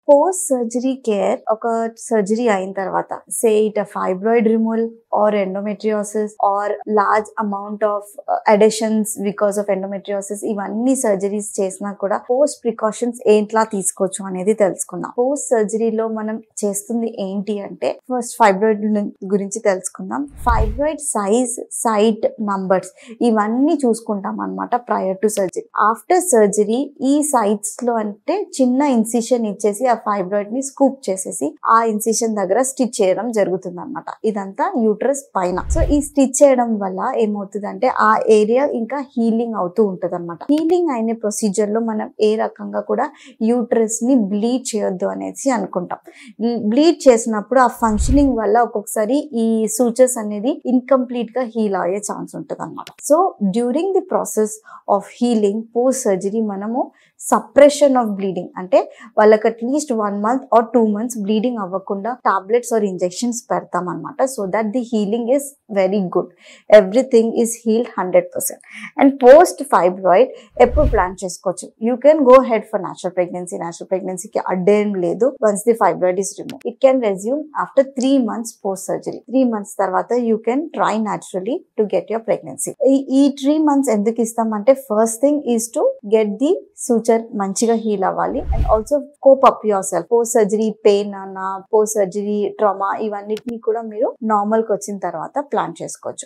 Post surgery care ఒక surgery అయిన తర్వాత say it fibroid removal or endometriosis or large amount of adhesions because of endometriosis, ఇవన్నీ surgeries చేసినా కూడా post precautions ఏంట్లా తీసుకోవచ్చు అనేది తెలుసుకుందాం. పోస్ట్ సర్జరీలో మనం చేస్తుంది ఏంటి అంటే ఫస్ట్ ఫైబ్రాయిడ్ గురించి తెలుసుకుందాం. ఫైబ్రాయిడ్ సైజ్, సైట్, నంబర్స్ ఇవన్నీ చూసుకుంటాం అన్నమాట prior to surgery. After surgery ఈ సైట్స్ లో అంటే చిన్న ఇన్సిషన్ ఇచ్చేసి ఆ ఫైబ్రాయిడ్ ని స్కూప్ చేసేసి ఆ ఇన్సిషన్ దగ్గర స్టిచ్ చేయడం జరుగుతుంది అన్నమాట. ఇదంతా యూట్రస్ పైన. సో ఈ స్టిచ్ చేయడం వల్ల ఏమవుతుంది అంటే ఆ ఏరియా ఇంకా హీలింగ్ అవుతూ ఉంటది అన్నమాట. హీలింగ్ అయిన ప్రొసీజర్ లో మనం ఏ రకంగా కూడా యూట్రస్ ని బ్లీడ్ చేయొద్దు అనేసి అనుకుంటాం. బ్లీడ్ చేసినప్పుడు ఆ ఫంక్షనింగ్ వల్ల ఒక్కొక్కసారి ఈ సూచర్స్ అనేది ఇన్కంప్లీట్ గా హీల్ అయ్యే ఛాన్స్ ఉంటుంది అన్నమాట. So during the process of healing post surgery మనము సప్రెషన్ ఆఫ్ బ్లీడింగ్ అంటే వాళ్ళకి at least 1 month or 2 months bleeding అవ్వకుండా టాబ్లెట్స్ ఆర్ ఇంజెక్షన్స్ పెడతాం అనమాట. So that the healing is very good, everything is healed 100%. And post fibroid ఎప్పుడు plan చేసుకోవచ్చు? You can go head for natural pregnancy. Natural ప్రెగ్నెన్సీకి అడ్డేం లేదు. Once the fibroid is remove it can resume after 3 months post surgery. 3 months తర్వాత you can try naturally to get your pregnancy. ఈ 3 months ఎందుకు ఇస్తామంటే first thing is to get the suture మంచిగా heal అవ్వాలి. And also cope up your self. Post surgery pain అన్న, post surgery trauma ఇవన్నిటిని కూడా మీరు నార్మల్ కి వచ్చిన తర్వాత ప్లాన్ చేసుకోవచ్చు.